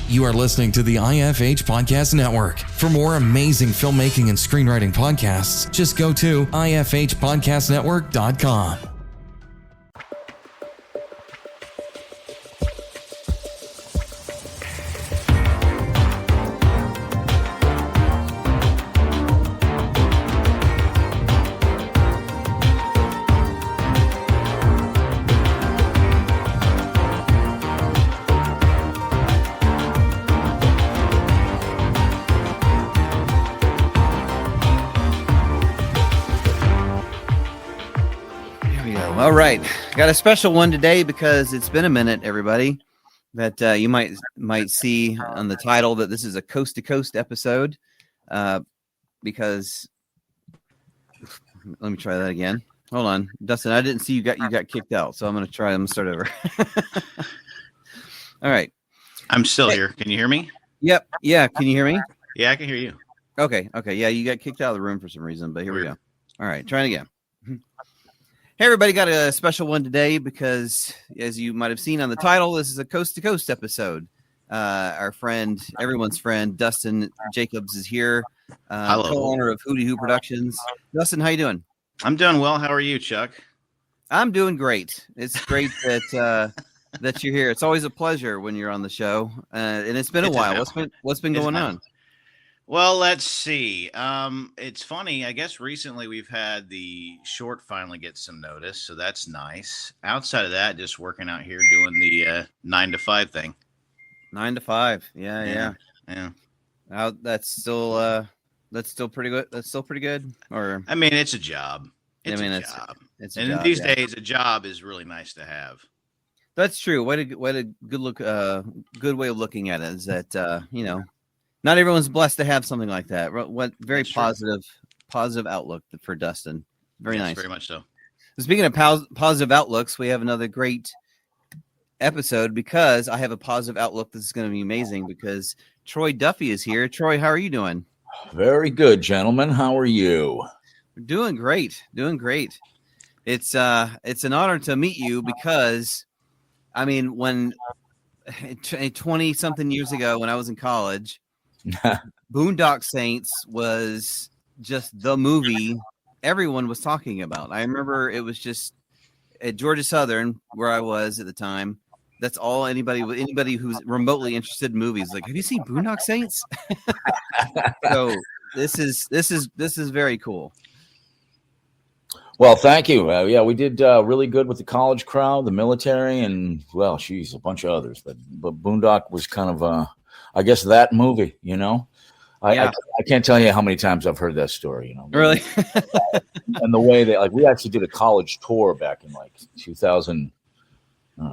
You are listening to the IFH Podcast Network. For more amazing filmmaking and screenwriting podcasts, just go to ifhpodcastnetwork.com. All right, got a special one today because it's been a minute, everybody. That you might see on the title that this is a coast to coast episode. Because let me try that again. Hold on, Dustin. I didn't see you got kicked out, so I'm gonna start over. All right, I'm still here. Can you hear me? Yep. Yeah. Can you hear me? Yeah, I can hear you. Okay. Yeah, you got kicked out of the room for some reason, but here we go. All right, trying again. Hey, everybody, got a special one today because, as you might have seen on the title, this is a coast-to-coast episode. Our friend, everyone's friend, Dustin Jacobs is here, co-owner of Hootie Hoo Productions. Dustin, how you doing? I'm doing well. How are you, Chuck? I'm doing great. It's great that that you're here. It's always a pleasure when you're on the show, and it's been a while. What's been going on? Well, let's see. It's funny. I guess recently we've had the short finally get some notice, so that's nice. Outside of that, just working out here doing the 9 to 5 thing. 9 to 5. Yeah. That's still pretty good. That's still pretty good. Or I mean, it's a job. It's a job. These days, a job is really nice to have. That's true. What a good look. Good way of looking at it is that not everyone's blessed to have something like that. What very positive outlook for Dustin. Very nice. Very much so. Speaking of positive outlooks, we have another great episode because I have a positive outlook. This is going to be amazing because Troy Duffy is here. Troy, how are you doing? Very good, gentlemen. How are you? Doing great. It's an honor to meet you because, I mean, when 20 something years ago when I was in college, Boondock Saints was just the movie everyone was talking about. I remember it was just at Georgia Southern where I was at the time. That's all anybody who's remotely interested in movies like, have you seen Boondock Saints? So this is very cool. Well, thank you. Yeah, we did really good with the college crowd, the military, and a bunch of others. But Boondock was kind of I guess that movie, I can't tell you how many times I've heard that story, Really? And the way they we actually did a college tour back in 2000,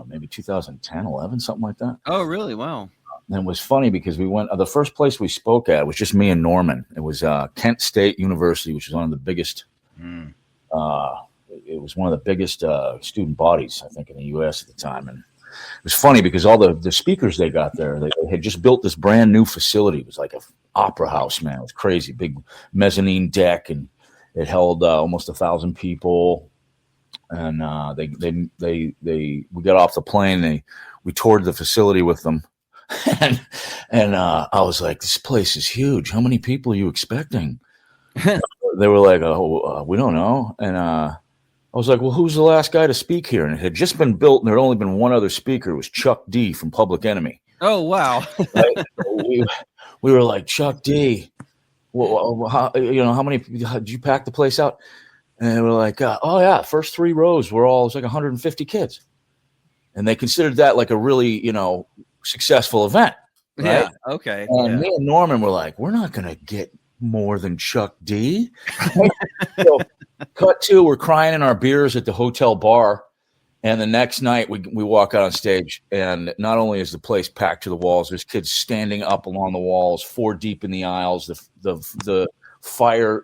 maybe 2010, 11, something like that. Oh, really? Wow. And it was funny because we went, the first place we spoke at was just me and Norman. It was Kent State University, which was one of the biggest, it was one of the biggest student bodies, I think, in the U.S. at the time. And it was funny because all the speakers they got there, they had just built this brand new facility. It was like an opera house, man. It was crazy, big mezzanine deck, and it held almost 1,000 people. And we got off the plane. We toured the facility with them, and I was like, "This place is huge. How many people are you expecting?" They were like, "Oh, we don't know." And I was like, well, who's the last guy to speak here? And it had just been built, and there had only been one other speaker. It was Chuck D from Public Enemy. Oh, wow. Right? We were like, Chuck D, well, how many did you pack the place out? And we're like, oh, yeah, first 3 rows were all, it was like 150 kids. And they considered that like a really, successful event. Right? Yeah, okay. And me and Norman were like, we're not going to get more than Chuck D. So, cut to, we're crying in our beers at the hotel bar, and the next night we walk out on stage, and not only is the place packed to the walls, there's kids standing up along the walls, 4 deep in the aisles. The fire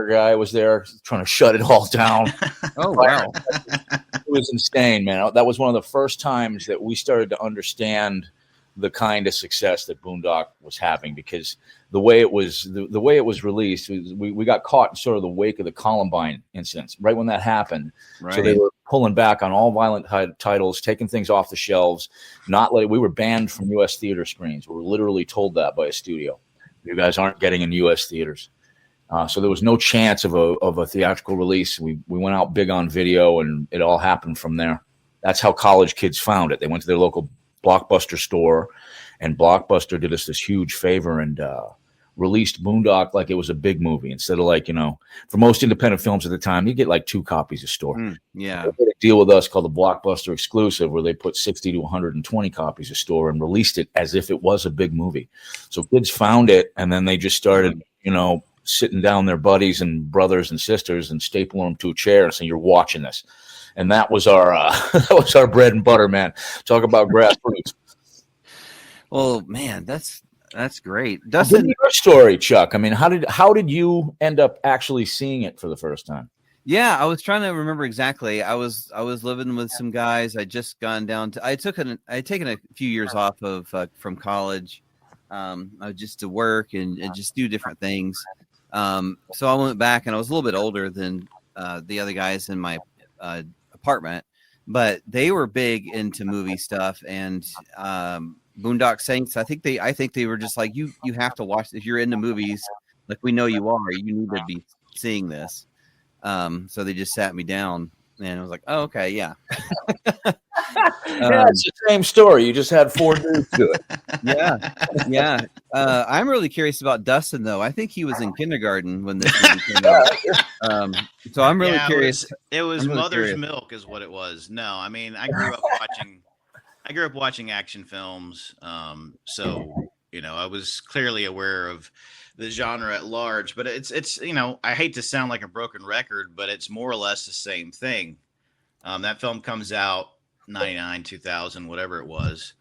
guy was there trying to shut it all down. Oh wow, it was insane, man. That was one of the first times that we started to understand the kind of success that Boondock was having, because the way it was released, we got caught in sort of the wake of the Columbine incidents right when that happened. Right. So they were pulling back on all violent titles, taking things off the shelves. We were banned from U.S. theater screens. We were literally told that by a studio. You guys aren't getting in U.S. theaters. So there was no chance of a theatrical release. We went out big on video, and it all happened from there. That's how college kids found it. They went to their local Blockbuster store, and Blockbuster did us this huge favor and released Boondock like it was a big movie instead of for most independent films at the time, you get like 2 copies a store. Yeah. They did a deal with us called the Blockbuster exclusive where they put 60 to 120 copies a store and released it as if it was a big movie. So kids found it, and then they just started, sitting down their buddies and brothers and sisters and stapling them to a chair and saying, "You're watching this." And that was our bread and butter, man. Talk about grassroots. Well, man, that's great. Dustin, your story, Chuck. I mean, how did you end up actually seeing it for the first time? Yeah, I was trying to remember exactly. I was living with some guys. I just gone down to. I had taken a few years off from college. I was just to work and just do different things. So I went back, and I was a little bit older than the other guys in my apartment, but they were big into movie stuff and Boondock Saints. I think they were just like, you have to watch, if you're into movies, like we know you are, you need to be seeing this. So they just sat me down, and I was like, oh, okay, yeah. Yeah, it's the same story. You just had 4 dudes do it. Yeah. I'm really curious about Dustin, though. I think he was in kindergarten when this movie came out. So I'm really curious. It was really Mother's Milk is what it was. No, I mean, I grew up watching action films. So, I was clearly aware of the genre at large, but it's I hate to sound like a broken record, but it's more or less the same thing. That film comes out 99, 2000, whatever it was.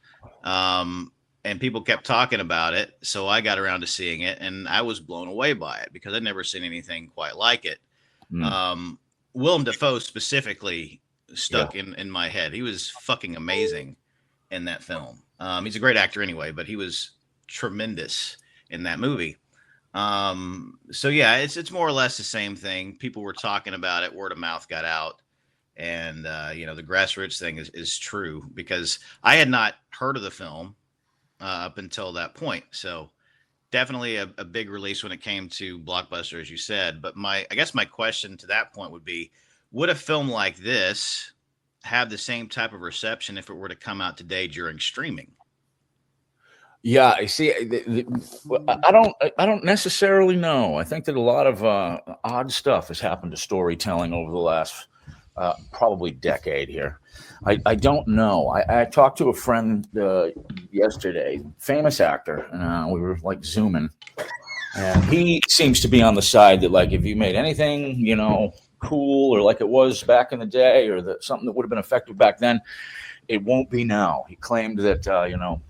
And people kept talking about it. So I got around to seeing it, and I was blown away by it because I'd never seen anything quite like it. Willem Dafoe specifically stuck in my head. He was fucking amazing in that film. He's a great actor anyway, but he was tremendous in that movie. So yeah, it's more or less the same thing. People were talking about it. Word of mouth got out. And, the grassroots thing is true because I had not heard of the film up until that point. So definitely a big release when it came to Blockbuster, as you said. But I guess my question to that point would be, would a film like this have the same type of reception if it were to come out today during streaming? Yeah, I see. I don't necessarily know. I think that a lot of odd stuff has happened to storytelling over the last probably decade here. I don't know. I talked to a friend yesterday, famous actor, and we were like Zooming, and he seems to be on the side that like if you made anything, cool or like it was back in the day or something that would have been effective back then, it won't be now. He claimed that,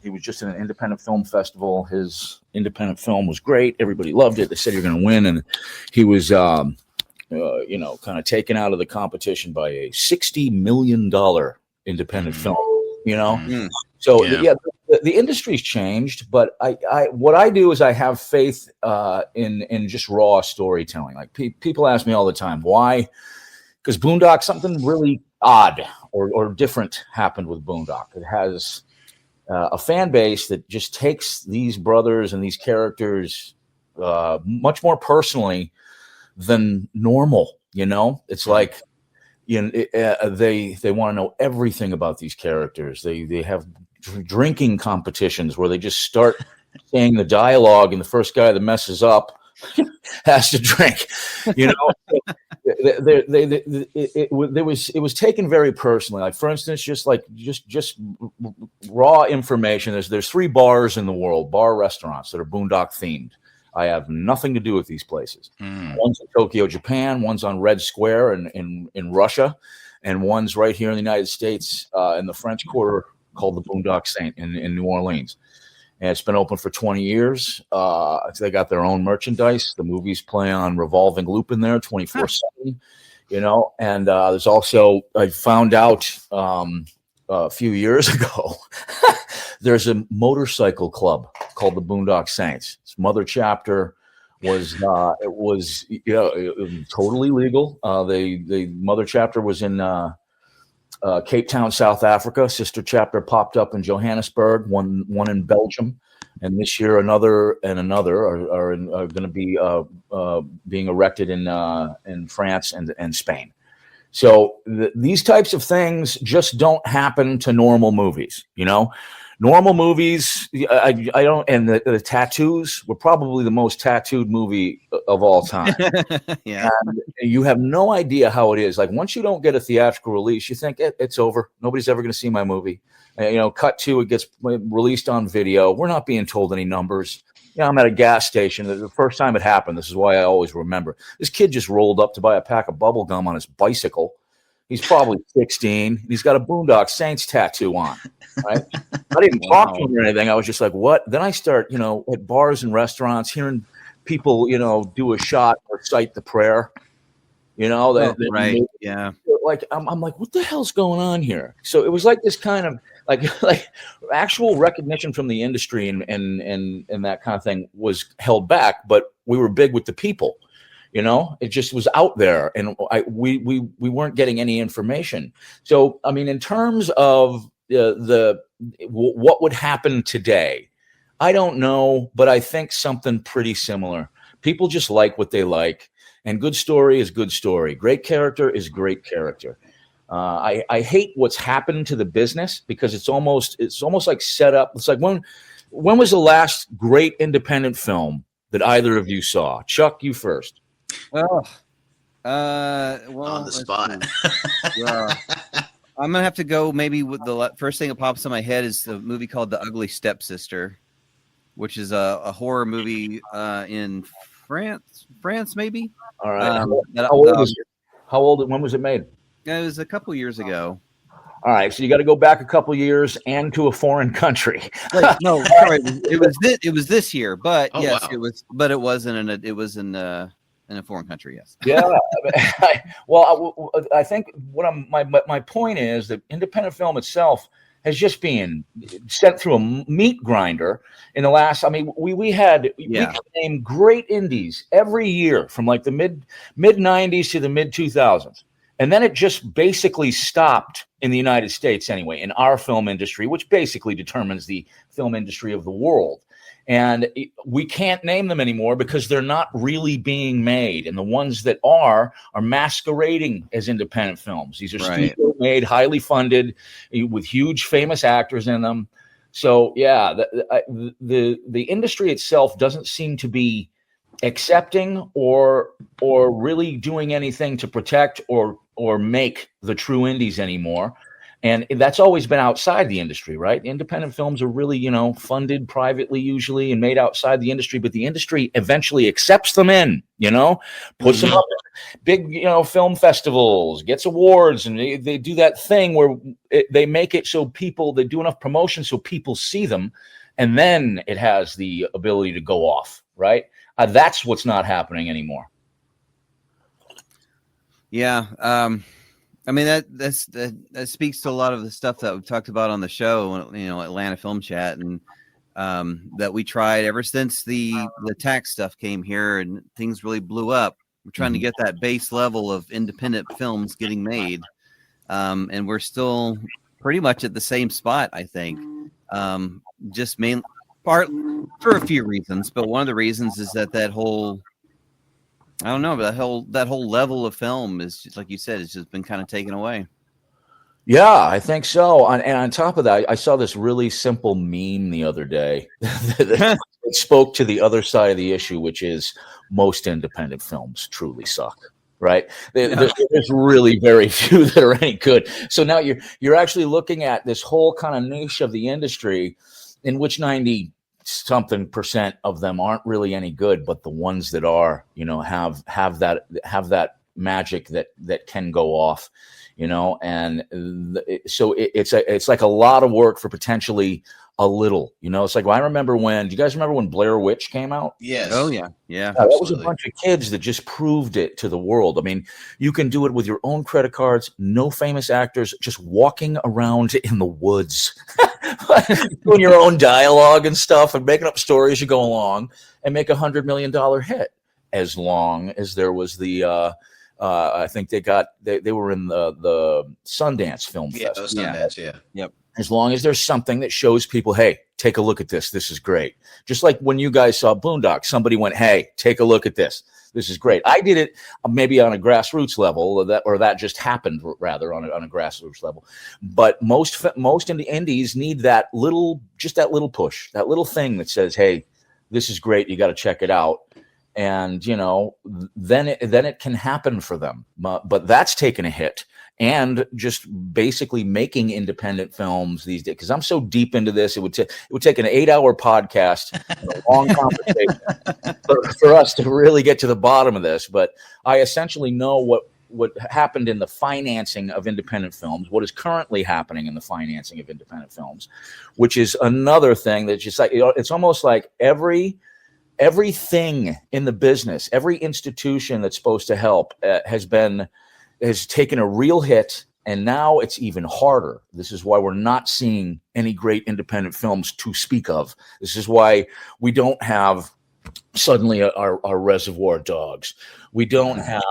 he was just in an independent film festival. His independent film was great. Everybody loved it. They said you're going to win. And he was, kind of taken out of the competition by a $60 million independent film, So, the industry's changed. But what I do is I have faith in just raw storytelling. Like people ask me all the time, why? Because Boondock, something really odd or different happened with Boondock. It has a fan base that just takes these brothers and these characters much more personally than normal. It's like they want to know everything about these characters. They have drinking competitions where they just start saying the dialogue, and the first guy that messes up has to drink. It was taken very personally. Like for instance, just raw information. There's 3 bars in the world, bar restaurants that are Boondock themed. I have nothing to do with these places. One's in Tokyo, Japan. One's on Red Square in Russia, and one's right here in the United States in the French Quarter called the Boondock Saints in New Orleans. And it's been open for 20 years. They got their own merchandise. The movies play on revolving loop in there 24/7, and there's also, I found out a few years ago, there's a motorcycle club called the Boondock Saints. Its mother chapter was totally legal. The mother chapter was in Cape Town, South Africa. Sister chapter popped up in Johannesburg, one in Belgium, and this year another are going to be being erected in France and Spain. So these types of things just don't happen to normal movies, Normal movies, I don't, and the tattoos were probably the most tattooed movie of all time. Yeah, and you have no idea how it is. Like once you don't get a theatrical release, you think it's over. Nobody's ever going to see my movie. Cut to it gets released on video. We're not being told any numbers. I'm at a gas station. The first time it happened, this is why I always remember. This kid just rolled up to buy a pack of bubble gum on his bicycle. He's probably 16. He's got a Boondock Saints tattoo on, right? I didn't talk to him or anything. I was just like, what? Then I start, at bars and restaurants, hearing people, do a shot or recite the prayer, right. Yeah. Like, I'm like, what the hell's going on here? So it was like this kind of like actual recognition from the industry and that kind of thing was held back, but we were big with the people. It just was out there, and we weren't getting any information. So, I mean, in terms of what would happen today, I don't know, but I think something pretty similar. People just like what they like, and good story is good story. Great character is great character. I hate what's happened to the business because it's almost like set up. It's like when was the last great independent film that either of you saw? Chuck, you first. Well, on the spot. I'm gonna have to go maybe with the first thing that pops in my head is the movie called The Ugly Stepsister, which is a horror movie in France maybe. All right. How old? When was it made? It was a couple years ago. All right, so you got to go back a couple years and to a foreign country. No, sorry, it was this year, but yes, wow. it was. But it wasn't in a foreign country. Yes. Yeah. I think my point is that independent film itself has just been sent through a meat grinder in the last. I mean, we can name great indies every year from like the mid '90s to the mid 2000s. And then it just basically stopped in the United States anyway, in our film industry, which basically determines the film industry of the world. And we can't name them anymore because they're not really being made. And the ones that are masquerading as independent films. These are studio-made, highly funded, with huge famous actors in them. So, yeah, the industry itself doesn't seem to be accepting or really doing anything to protect or make the true indies anymore. And that's always been outside the industry, right? Independent films are really, funded privately usually and made outside the industry, but the industry eventually accepts them in, puts them up at big, film festivals, gets awards, and they do that thing where they make it so they do enough promotion so people see them, and then it has the ability to go off, right? That's what's not happening anymore. Yeah. I mean, that speaks to a lot of the stuff that we've talked about on the show, Atlanta Film Chat, and that we tried ever since the tax stuff came here and things really blew up. We're trying to get that base level of independent films getting made. And we're still pretty much at the same spot, I think. Just main part for a few reasons, but one of the reasons is that whole, I don't know, but that whole level of film is just, like you said, it's just been kind of taken away. Yeah, I think so. And on top of that, I saw this really simple meme the other day that spoke to the other side of the issue, which is most independent films truly suck. Right? There's really very few that are any good. So now you're actually looking at this whole kind of niche of the industry in which 90-something% of them aren't really any good, but the ones that are, have that magic that can go off, and so it's like a lot of work for potentially a little, it's like, well, do you guys remember when Blair Witch came out? Yes. Oh yeah. Yeah. That was a bunch of kids that just proved it to the world. I mean, you can do it with your own credit cards, no famous actors, just walking around in the woods, doing your own dialogue and stuff and making up stories as you go along and make $100 million hit, as long as there was the I think they were in the Sundance Film Festival. Sundance, yeah. Yep. As long as there's something that shows people, hey, take a look at this. This is great. Just like when you guys saw Boondock, somebody went, hey, take a look at this. This is great. I did it maybe on a grassroots level, or that just happened rather on a grassroots level. But most in the indies need that little push, that little thing that says, hey, this is great. You got to check it out. And, then it can happen for them. But that's taken a hit. And just basically making independent films these days, because I'm so deep into this, it would take an 8-hour podcast and a long conversation for us to really get to the bottom of this. But I essentially know what happened in the financing of independent films, what is currently happening in the financing of independent films, which is another thing that's just like, it's almost like everything in the business, every institution that's supposed to help has taken a real hit, and now it's even harder. This is why we're not seeing any great independent films to speak of. This is why we don't have suddenly our Reservoir Dogs. We don't have,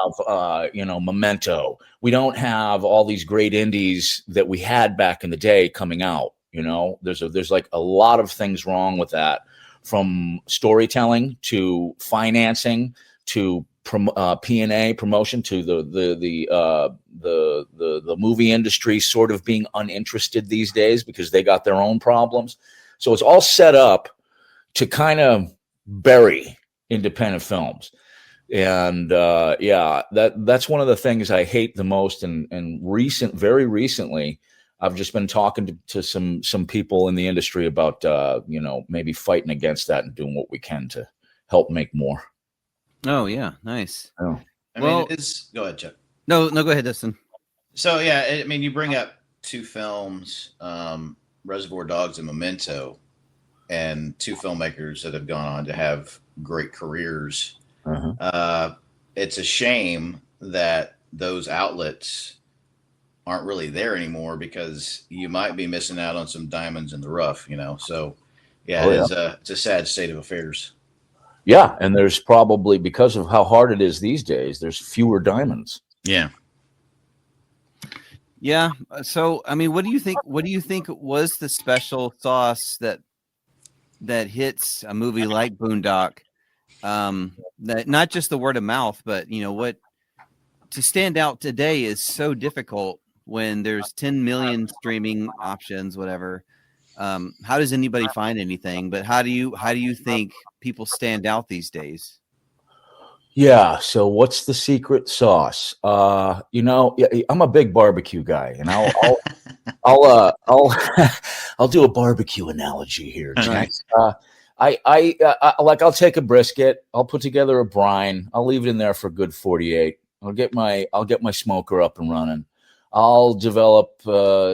Memento. We don't have all these great indies that we had back in the day coming out. There's like a lot of things wrong with that, from storytelling to financing to P&A promotion, to the movie industry sort of being uninterested these days because they got their own problems. So it's all set up to kind of bury independent films. And that's one of the things I hate the most. And very recently, I've just been talking to some people in the industry about maybe fighting against that and doing what we can to help make more. Oh yeah, nice. Oh. Go ahead, Chuck. No, go ahead, Dustin. So yeah, you bring up two films, Reservoir Dogs and Memento, and two filmmakers that have gone on to have great careers. Uh-huh. It's a shame that those outlets aren't really there anymore, because you might be missing out on some diamonds in the rough. So yeah, it's a sad state of affairs. Yeah, and there's probably, because of how hard it is these days, there's fewer diamonds. Yeah. Yeah. So, what do you think? What do you think was the special sauce that hits a movie like Boondock? That not just the word of mouth, but what to stand out today is so difficult when there's 10 million streaming options, whatever. How does anybody find anything? But how do you think people stand out these days? Yeah. So what's the secret sauce? I'm a big barbecue guy, and I'll do a barbecue analogy here. Nice. I'll take a brisket, I'll put together a brine, I'll leave it in there for a good 48. I'll get my smoker up and running. I'll develop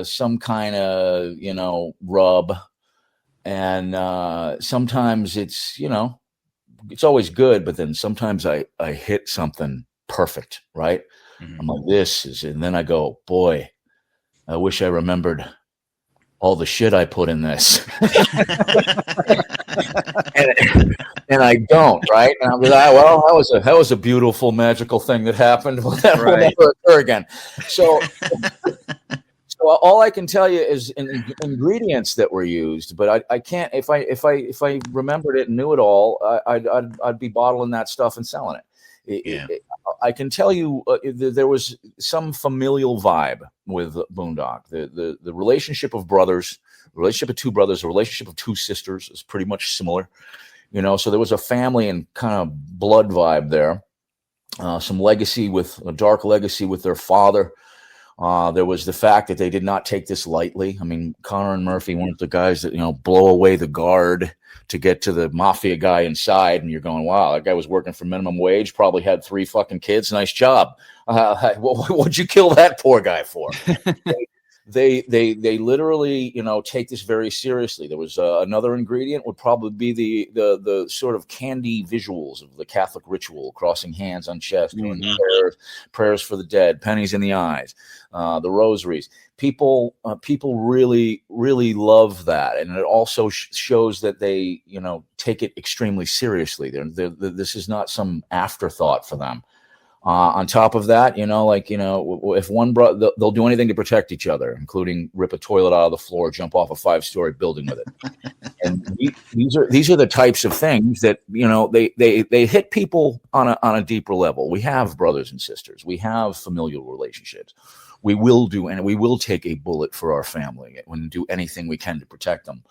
some kind of, rub. And sometimes it's always good, but then sometimes I hit something perfect, right? Mm-hmm. I'm like, and then I go, boy, I wish I remembered all the shit I put in this. and I don't, right? And I'll be like, well, that was a beautiful, magical thing that happened. Will never occur again. So all I can tell you is ingredients that were used, but I can't. If I remembered it and knew it all, I'd be bottling that stuff and selling it. I can tell you there was some familial vibe with Boondock. The relationship of brothers, the relationship of two brothers, the relationship of two sisters is pretty much similar. So there was a family and kind of blood vibe there. Some a dark legacy with their father. There was the fact that they did not take this lightly. Connor and Murphy weren't the guys that, blow away the guard to get to the mafia guy inside. And you're going, wow, that guy was working for minimum wage, probably had 3 fucking kids. Nice job. What'd you kill that poor guy for? They literally, take this very seriously. There was another ingredient would probably be the sort of candy visuals of the Catholic ritual, crossing hands on chest, doing the prayers for the dead, pennies in the eyes, the rosaries. People really, really love that, and it also shows that they, take it extremely seriously. This is not some afterthought for them. On top of that, if one they'll do anything to protect each other, including rip a toilet out of the floor, jump off a 5-story building with it. And these are the types of things that they hit people on a deeper level. We have brothers and sisters. We have familial relationships. We will do, and we will take a bullet for our family and do anything we can to protect them.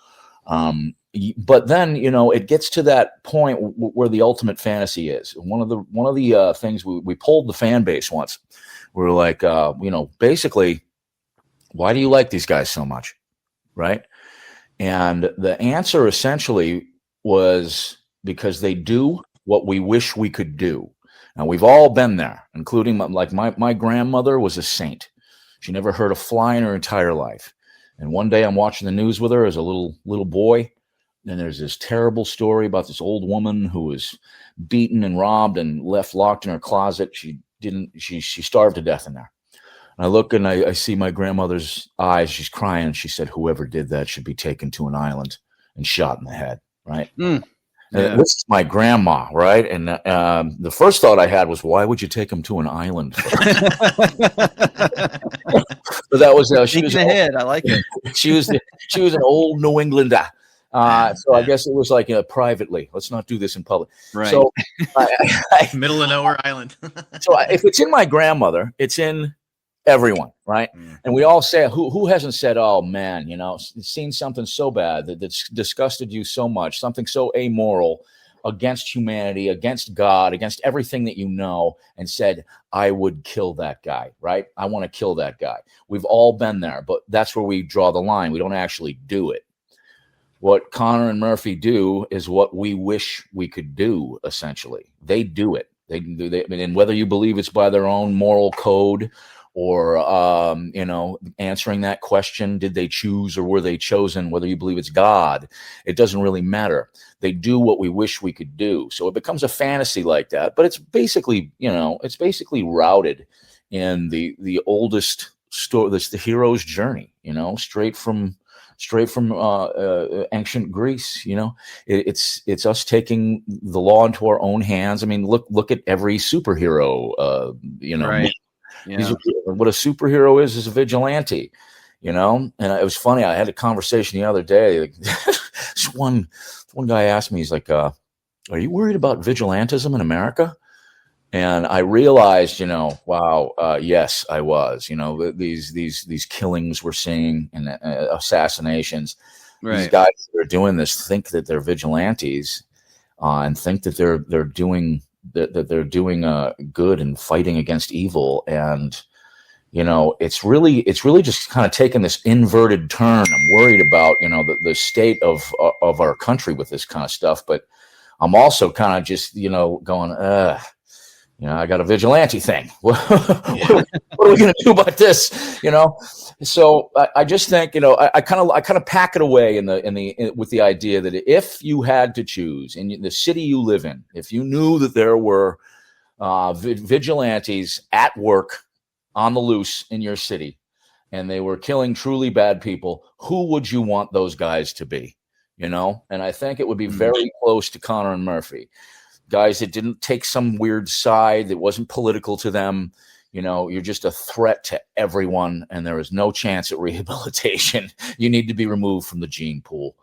But then, it gets to that point where the ultimate fantasy is. One of the things we polled the fan base once. We were like, basically, why do you like these guys so much, right? And the answer essentially was because they do what we wish we could do. Now, we've all been there, including my grandmother was a saint. She never heard a fly in her entire life. And one day I'm watching the news with her as a little boy. And there's this terrible story about this old woman who was beaten and robbed and left locked in her closet. She starved to death in there. And I look and I see my grandmother's eyes. She's crying. And she said, whoever did that should be taken to an island and shot in the head. Right. Yeah. This is my grandma. Right. And the first thought I had was, why would you take him to an island? But that was she was ahead. I like it. She was an old New Englander. So I guess it was like privately. Let's not do this in public. Right. So middle of nowhere island. So if it's in my grandmother, it's in everyone, right? And we all say, who hasn't said, oh man, seen something so bad that's disgusted you so much, something so amoral against humanity, against God, against everything that you know, and said, I would kill that guy, right? I want to kill that guy. We've all been there, but that's where we draw the line. We don't actually do it. What Connor and Murphy do is what we wish we could do, essentially. They do it. And whether you believe it's by their own moral code or, answering that question, did they choose or were they chosen, whether you believe it's God, it doesn't really matter. They do what we wish we could do. So it becomes a fantasy like that. But it's basically, routed in the oldest story. That's the hero's journey, straight from ancient Greece. It's us taking the law into our own hands. I mean, look at every superhero. Right. Yeah. What a superhero is a vigilante. And it was funny. I had a conversation the other day. One guy asked me, he's like, "Are you worried about vigilantism in America?" And I realized, wow, yes, I was. These killings we're seeing and assassinations. Right. These guys that are doing this think that they're vigilantes, and think that they're doing good and fighting against evil. And it's really just kind of taken this inverted turn. I'm worried about the state of our country with this kind of stuff, but I'm also kind of just going, I got a vigilante thing. What are we going to do about this? So I just think, I kind of pack it away with the idea that if you had to choose in the city you live in, if you knew that there were vigilantes at work on the loose in your city, and they were killing truly bad people, who would you want those guys to be? And I think it would be very close to Connor and Murphy. Guys that didn't take some weird side that wasn't political to them. You're just a threat to everyone, and there is no chance at rehabilitation. You need to be removed from the gene pool.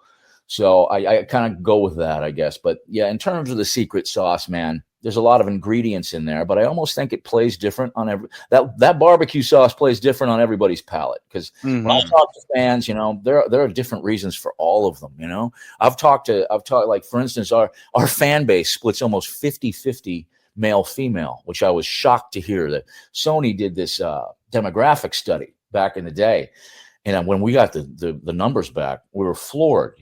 So I kind of go with that, I guess. But yeah, in terms of the secret sauce, man, there's a lot of ingredients in there, but I almost think it plays different on that barbecue sauce plays different on everybody's palate. Because when I talk to fans, there are different reasons for all of them. I've talked like, for instance, our fan base splits almost 50-50 male female, which I was shocked to hear. That Sony did this demographic study back in the day, and when we got the numbers back, we were floored.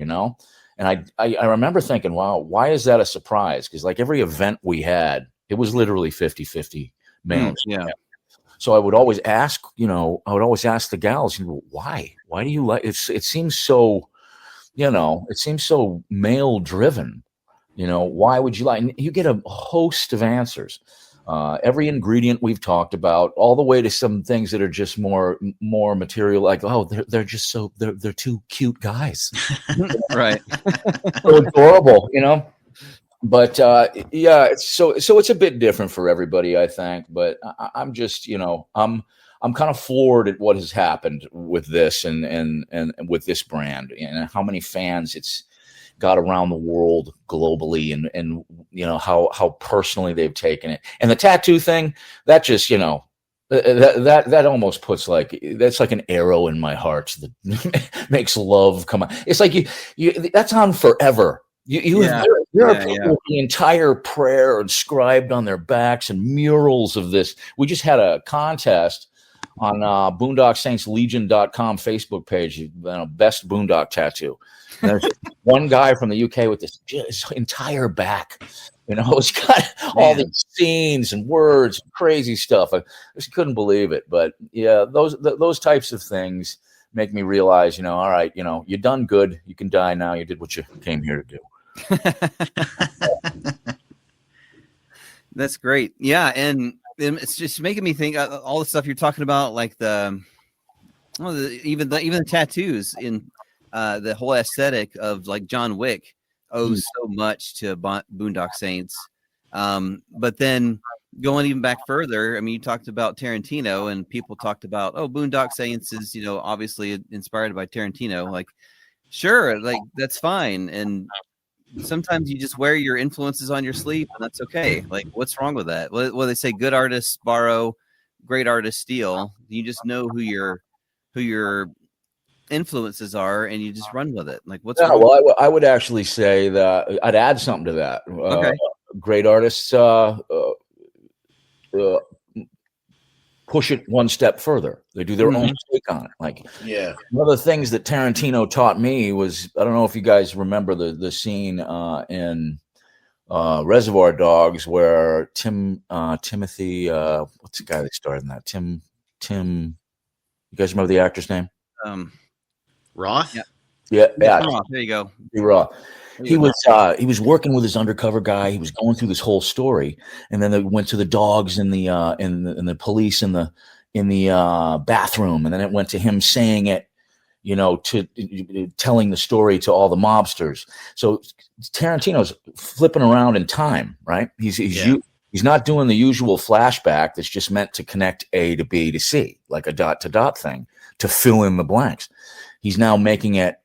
And I remember thinking, wow, why is that a surprise? Because like every event we had, it was literally 50-50 males. Yeah. So I would always ask, the gals, why? Why do you like it? It seems so, male driven. Why would you like? And you get a host of answers. Every ingredient we've talked about, all the way to some things that are just more material, like, oh, they're just so they're two cute guys, right? So adorable, But yeah, it's it's a bit different for everybody, I think. But I'm just, I'm kind of floored at what has happened with this and with this brand, and how many fans it's got around the world globally, and how personally they've taken it. And the tattoo thing, that just, that almost puts that's like an arrow in my heart that makes love come on. It's like you that's on forever. There are people with the entire prayer inscribed on their backs and murals of this. We just had a contest on Boondock Saints Legion.com Facebook page, best Boondock tattoo. And there's one guy from the UK with this entire back. It's got all these scenes and words, and crazy stuff. I just couldn't believe it. But yeah, those types of things make me realize, all right, you done good. You can die now. You did what you came here to do. That's great. Yeah, and it's just making me think all the stuff you're talking about, like even the tattoos in the whole aesthetic of like John Wick owes so much to Boondock Saints. But then going even back further, I mean, you talked about Tarantino, and people talked about, Boondock Saints is obviously inspired by Tarantino. Like, sure, like that's fine. And sometimes you just wear your influences on your sleeve, and that's okay. Like, what's wrong with that? Well, they say good artists borrow, great artists steal. You just know who your influences are, and you just run with it. Like, what's wrong? Well, I would actually say that I'd add something to that. Okay. Great artists push it one step further. They do their own take on it. Like, one of the things that Tarantino taught me was, I don't know if you guys remember the scene in Reservoir Dogs where Timothy, what's the guy that starred in that? Tim. You guys remember the actor's name? Roth. Yeah. Roth. There you go. Roth. He was working with his undercover guy. He was going through this whole story, and then they went to the dogs and the police in the bathroom, and then it went to him saying it, to telling the story to all the mobsters. So Tarantino's flipping around in time, right? He's not doing the usual flashback that's just meant to connect A to B to C, like a dot to dot thing to fill in the blanks. He's now making it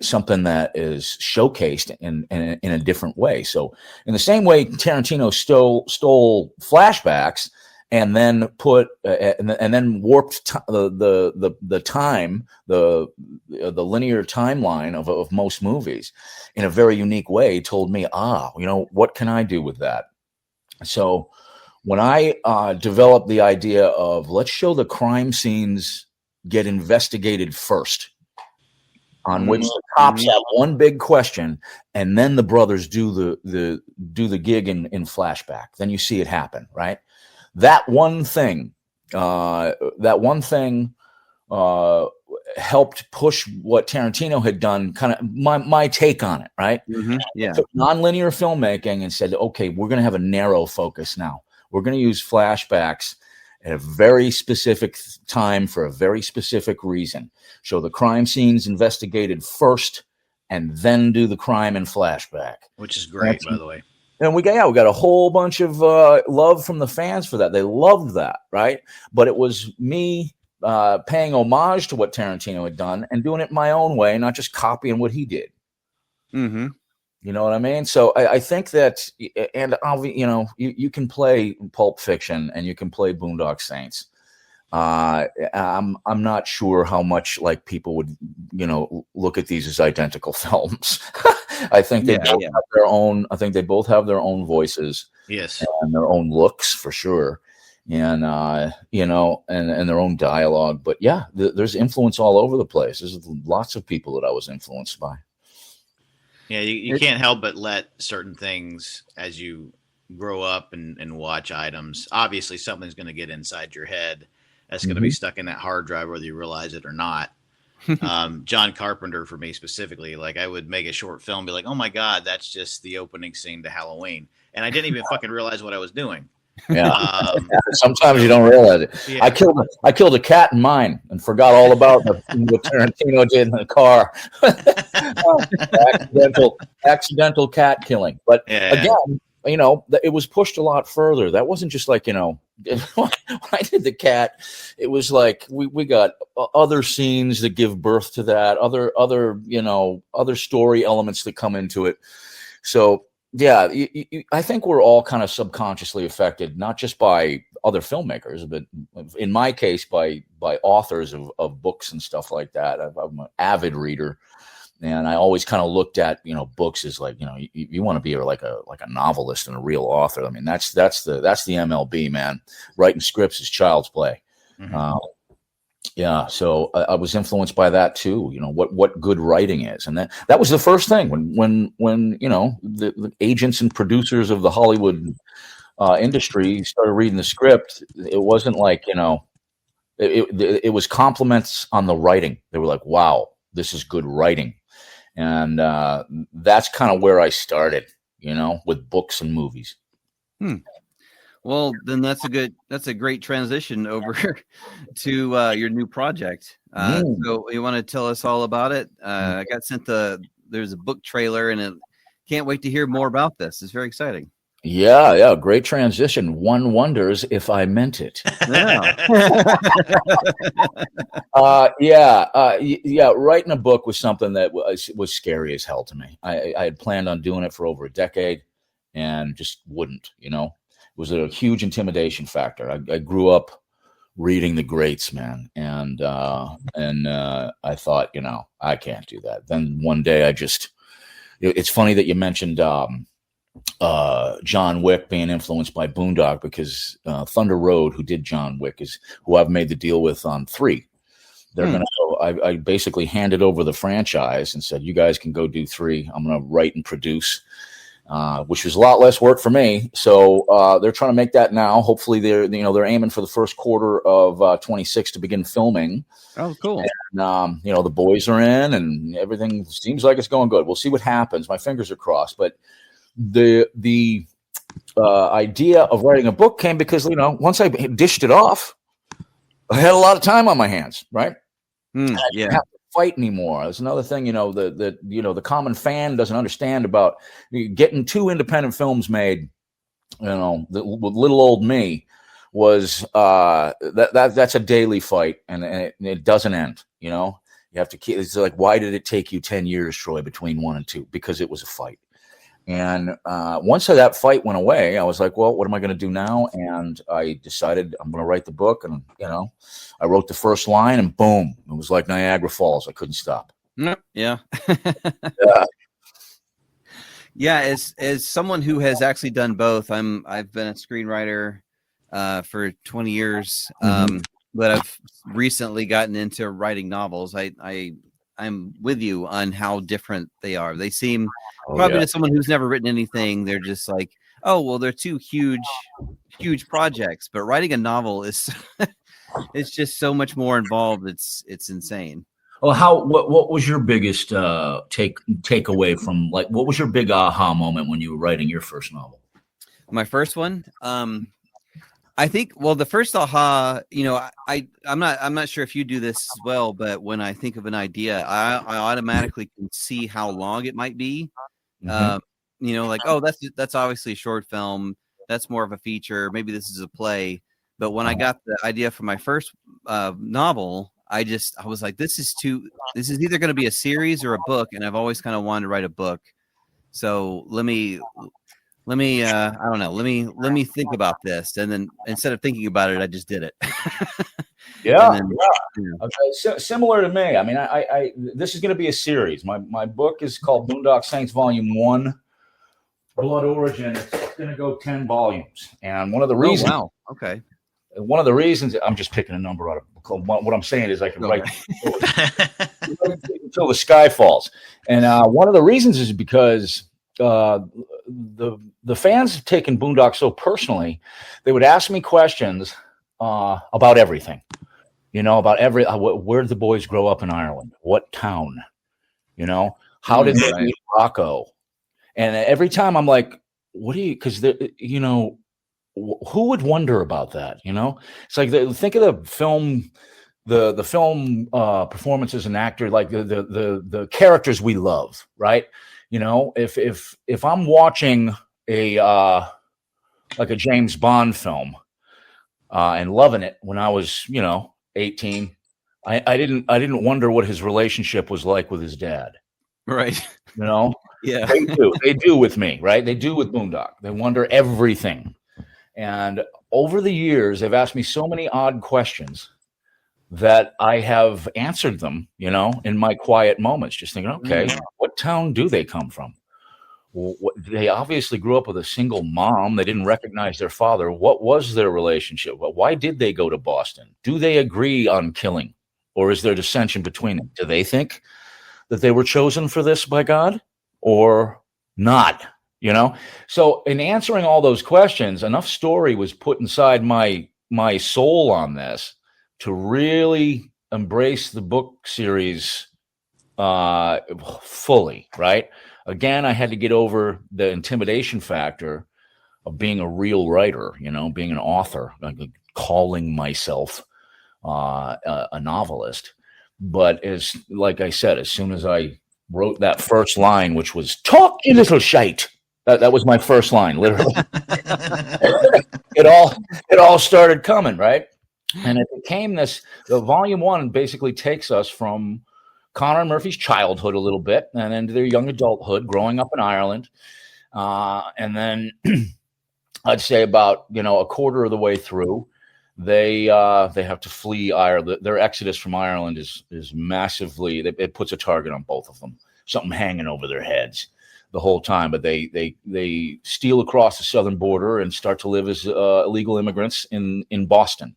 something that is showcased in a different way. So in the same way Tarantino stole flashbacks and then put and then warped the time, the linear timeline of most movies in a very unique way, told me, what can I do with that? So when I developed the idea of, let's show the crime scenes get investigated first, on which the cops have one big question, and then the brothers do the gig in flashback. Then you see it happen, right? That one thing helped push what Tarantino had done, kind of my take on it, right? Yeah. Took nonlinear filmmaking and said, okay, we're going to have a narrow focus now. We're going to use flashbacks at a very specific time for a very specific reason. Show the crime scenes investigated first, and then do the crime in flashback. Which is great, by the way. And we got a whole bunch of love from the fans for that. They loved that, right? But it was me paying homage to what Tarantino had done and doing it my own way, not just copying what he did. Mm-hmm. You know what I mean? So I think that, and you can play Pulp Fiction and you can play Boondock Saints. I'm not sure how much like people would, look at these as identical films. I think they both have their own. I think they both have their own voices, yes, and their own looks for sure, and and their own dialogue. But yeah, there's influence all over the place. There's lots of people that I was influenced by. Yeah, you can't help but let certain things, as you grow up and watch items, obviously something's going to get inside your head that's going to be stuck in that hard drive, whether you realize it or not. John Carpenter, for me specifically, like I would make a short film, be like, oh my God, that's just the opening scene to Halloween. And I didn't even fucking realize what I was doing. Yeah. Sometimes you don't realize it. Yeah. I killed a cat in mine and forgot all about what Tarantino did in the car. accidental cat killing. But again, it was pushed a lot further. That wasn't just like, when I did the cat, it was like we got other scenes that give birth to that, other story elements that come into it. So yeah, I think we're all kind of subconsciously affected, not just by other filmmakers, but in my case, by authors of books and stuff like that. I'm an avid reader, and I always kind of looked at books as like you want to be like a novelist and a real author. I mean that's the MLB, man. Writing scripts is child's play. Mm-hmm. Yeah, so I was influenced by that too. What good writing is, and that was the first thing when the agents and producers of the Hollywood industry started reading the script. It wasn't like it was compliments on the writing. They were like, "Wow, this is good writing," and that's kind of where I started. With books and movies. Well, then that's a great transition over to your new project. So you want to tell us all about it? I got sent there's a book trailer, and can't wait to hear more about this. It's very exciting. Yeah, great transition. One wonders if I meant it. Yeah. Writing a book was something that was scary as hell to me. I had planned on doing it for over a decade, and just wouldn't. It was a huge intimidation factor. I grew up reading the greats, man, and I thought, I can't do that. Then one day it's funny that you mentioned John Wick being influenced by Boondock, because Thunder Road, who did John Wick, is who I've made the deal with on 3. They're going to go. I basically handed over the franchise and said, you guys can go do 3. I'm going to write and produce. Which was a lot less work for me. So they're trying to make that now. Hopefully they're aiming for the first quarter of 26 to begin filming. Oh, cool. And, the boys are in, and everything seems like it's going good. We'll see what happens. My fingers are crossed. But the idea of writing a book came because, once I dished it off, I had a lot of time on my hands, right? Yeah. Fight anymore. That's another thing, the common fan doesn't understand about getting 2 independent films made. With little old me was that's a daily fight, and it doesn't end. You have to keep. It's like, why did it take you 10 years, Troy, between 1 and 2? Because it was a fight. And once that fight went away, I was like, well, what am I going to do now? And I decided I'm going to write the book. And, I wrote the first line, and boom, it was like Niagara Falls. I couldn't stop. Yeah. Yeah. As someone who has actually done both, I've been a screenwriter for 20 years, but I've recently gotten into writing novels. I'm with you on how different they are. They seem to someone who's never written anything, they're just like, oh, well, they're 2 huge projects. But writing a novel is it's just so much more involved. It's insane. Well, what was your biggest takeaway from, like, what was your big aha moment when you were writing your first novel? My first one, I think, well, the first aha, I'm not sure if you do this as well, but when I think of an idea, I automatically can see how long it might be. Like, oh, that's obviously a short film. That's more of a feature. Maybe this is a play. But when I got the idea for my first novel, I was like, this is either going to be a series or a book. And I've always kind of wanted to write a book. So let me I don't know. Let me think about this. And then instead of thinking about it, I just did it. Yeah. Okay, similar to me. I mean, I this is going to be a series. My book is called Boondock Saints Volume 1, Blood Origin. It's going to go 10 volumes. And one of the reasons. Oh, wow. Okay. One of the reasons, I'm just picking a number out of what I'm saying is I can write until the sky falls. And one of the reasons is because the fans have taken Boondock so personally. They would ask me questions about everything, about where did the boys grow up in Ireland? What town? How did they meet Rocco? And every time I'm like, what do you, because who would wonder about that? It's like think of the film. The film performances and actor, like the characters we love, right? If I'm watching a like a James Bond film and loving it when I was 18, I didn't wonder what his relationship was like with his dad. Right. Yeah, they do with me, right? They do with Boondock. They wonder everything, and over the years they've asked me so many odd questions that I have answered them, in my quiet moments, just thinking, okay, what town do they come from? Well, they obviously grew up with a single mom. They didn't recognize their father. What was their relationship? Why did they go to Boston? Do they agree on killing, or is there dissension between them? Do they think that they were chosen for this by God or not? So in answering all those questions, enough story was put inside my soul on this to really embrace the book series fully, right? Again, I had to get over the intimidation factor of being a real writer, being an author, like calling myself a novelist. But like I said, as soon as I wrote that first line, which was "Talk, you little shite," that was my first line, literally. It all started coming, right? And it became the volume 1 basically takes us from Connor and Murphy's childhood a little bit and into their young adulthood, growing up in Ireland. And then I'd say about, a quarter of the way through, they have to flee Ireland. Their exodus from Ireland is massively, it puts a target on both of them, something hanging over their heads the whole time. But they steal across the southern border and start to live as illegal immigrants in Boston.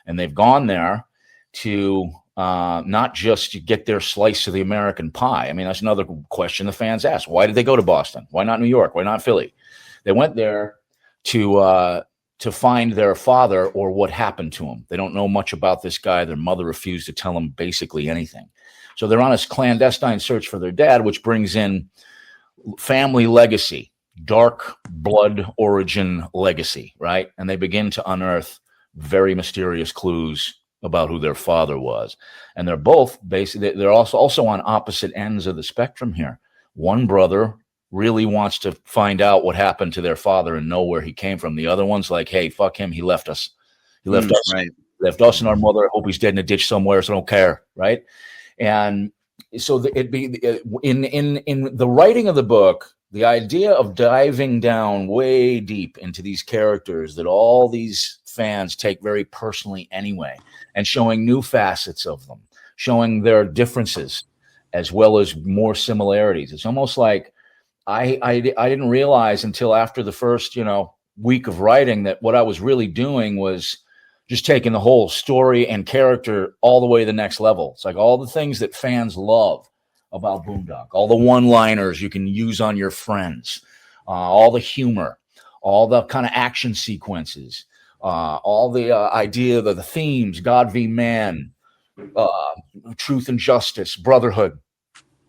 And they've gone there to not just to get their slice of the American pie. I mean, that's another question the fans ask. Why did they go to Boston? Why not New York? Why not Philly? They went there to find their father or what happened to him. They don't know much about this guy. Their mother refused to tell them basically anything. So they're on this clandestine search for their dad, which brings in family legacy, dark blood origin legacy, right? And they begin to unearth very mysterious clues about who their father was. And they're both they're also on opposite ends of the spectrum here. One brother really wants to find out what happened to their father and know where he came from. The other one's like, hey, fuck him. He left us. He left us. Right. Left us and our mother. I hope he's dead in a ditch somewhere, so I don't care. Right. And so it'd be in the writing of the book, the idea of diving down way deep into these characters that all these fans take very personally anyway, and showing new facets of them, showing their differences as well as more similarities. It's almost like I didn't realize until after the first week of writing that what I was really doing was just taking the whole story and character all the way to the next level. It's like all the things that fans love about Boondock, all the one-liners you can use on your friends, all the humor, all the kind of action sequences, all the idea of the themes, God v. man, truth and justice, brotherhood.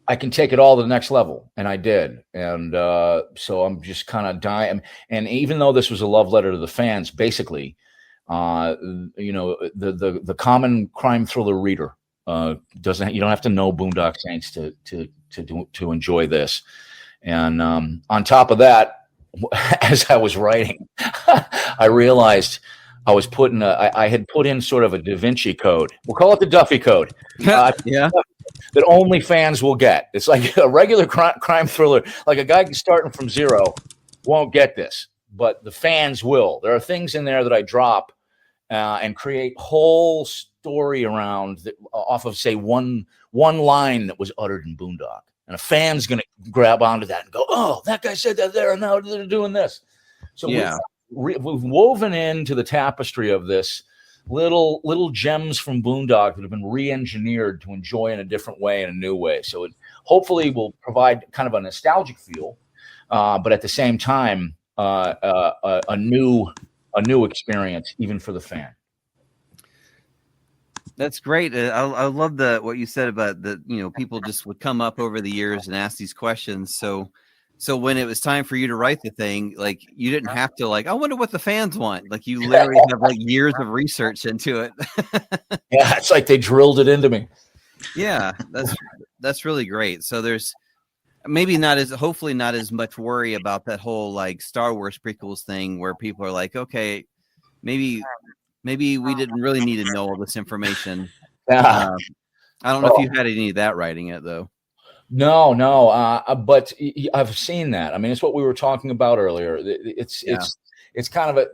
I can take it all to the next level, and I did. And so I'm just kind of dying. And even though this was a love letter to the fans, basically, the common crime thriller reader you don't have to know Boondock Saints to enjoy this. And on top of that, as I was writing, I realized I was I had put in sort of a Da Vinci code. We'll call it the Duffy code. Yeah. That only fans will get. It's like a regular crime thriller. Like a guy starting from zero won't get this, but the fans will. There are things in there that I drop and create whole story around that, off of, say, one line that was uttered in Boondock. And a fan's going to grab onto that and go, oh, that guy said that there, and now they're doing this. So yeah, we've woven into the tapestry of this little gems from Boondock that have been re-engineered to enjoy in a different way, in a new way. So it hopefully will provide kind of a nostalgic feel, but at the same time, a new experience even for the fan. That's great. I love what you said about the people just would come up over the years and ask these questions. So So when it was time for you to write the thing, like you didn't have to like, I wonder what the fans want. Like you literally have like years of research into it. Yeah, it's like they drilled it into me. Yeah, that's really great. So there's hopefully not as much worry about that whole like Star Wars prequels thing where people are like, okay, maybe we didn't really need to know all this information. Yeah. I don't know if you had any of that writing it though. No, but I've seen that. I mean, it's what we were talking about earlier. It's kind of a,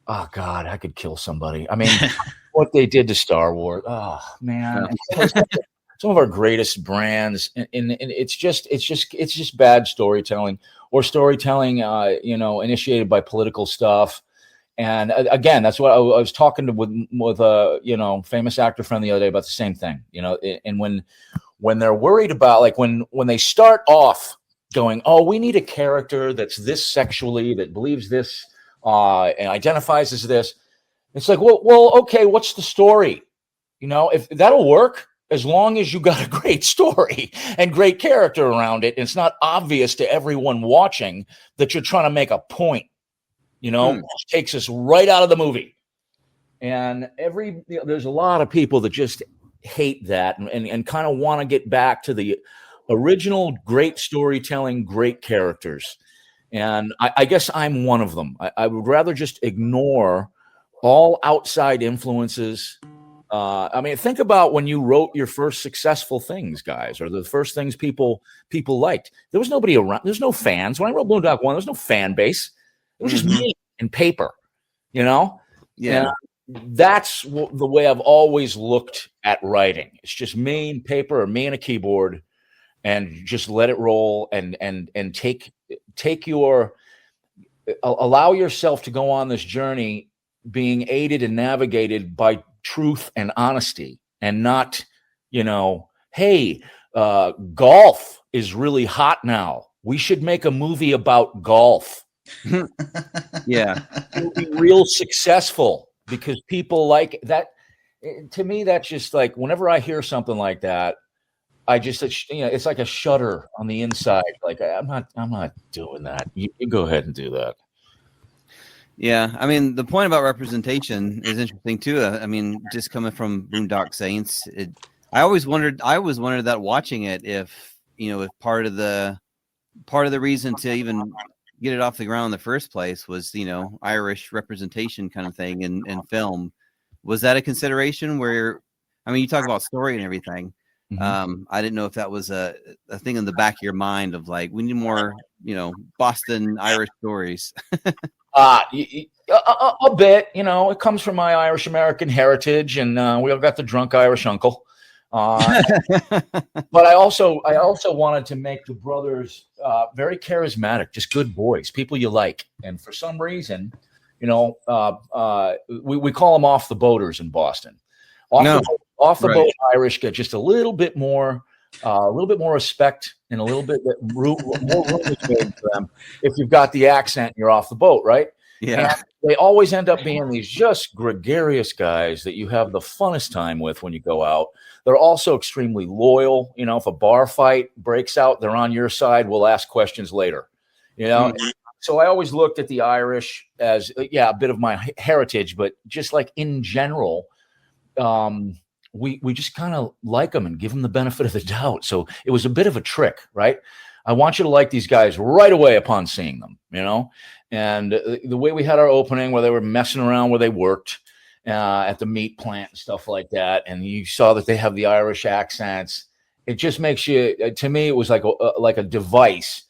oh God, I could kill somebody. I mean, what they did to Star Wars. Oh man, some of our greatest brands, and it's just bad storytelling or storytelling, initiated by political stuff. And again, that's what I was talking with a famous actor friend the other day about the same thing. And when they're worried about, like when they start off going, oh, we need a character that's this sexually, that believes this, and identifies as this. It's like, well, okay, what's the story? If that'll work, as long as you got a great story and great character around it, and it's not obvious to everyone watching that you're trying to make a point. It takes us right out of the movie. And there's a lot of people that just hate that and kind of want to get back to the original great storytelling, great characters. And I guess I'm one of them. I would rather just ignore all outside influences. I mean, think about when you wrote your first successful things, guys, or the first things people liked. There was nobody around. There's no fans. When I wrote Boondock 1, there's no fan base. It was just me and paper, Yeah. And that's the way I've always looked at writing. It's just me and paper or me and a keyboard, and just let it roll and allow yourself to go on this journey being aided and navigated by truth and honesty, and not, hey, golf is really hot now. We should make a movie about golf. Yeah, it'll be real successful because people like that. To me, that's just like, whenever I hear something like that, I just, it's like a shudder on the inside. Like, I'm not doing that. You go ahead and do that. Yeah, I mean, the point about representation is interesting too. I mean, just coming from Boondock Saints, I always wondered that watching it, if part of the reason to even get it off the ground in the first place was, Irish representation kind of thing in film. Was that a consideration where, I mean, you talk about story and everything. Mm-hmm. I didn't know if that was a thing in the back of your mind of like, we need more, Boston Irish stories. A bit, it comes from my Irish American heritage, and we all got the drunk Irish uncle. But I also wanted to make the brothers very charismatic, just good boys, people you like. And for some reason, we call them off the boaters in Boston. Off the boat Irish get just a little bit more respect and a little bit more room for them if you've got the accent and you're off the boat, right? Yeah. And they always end up being these just gregarious guys that you have the funnest time with when you go out. They're also extremely loyal. If a bar fight breaks out, they're on your side. We'll ask questions later. Mm-hmm. So I always looked at the Irish as, a bit of my heritage, but just like in general, we just kind of like them and give them the benefit of the doubt. So it was a bit of a trick, right? I want you to like these guys right away upon seeing them, And the way we had our opening, where they were messing around where they worked at the meat plant and stuff like that, and you saw that they have the Irish accents, it just makes you. To me, it was like a device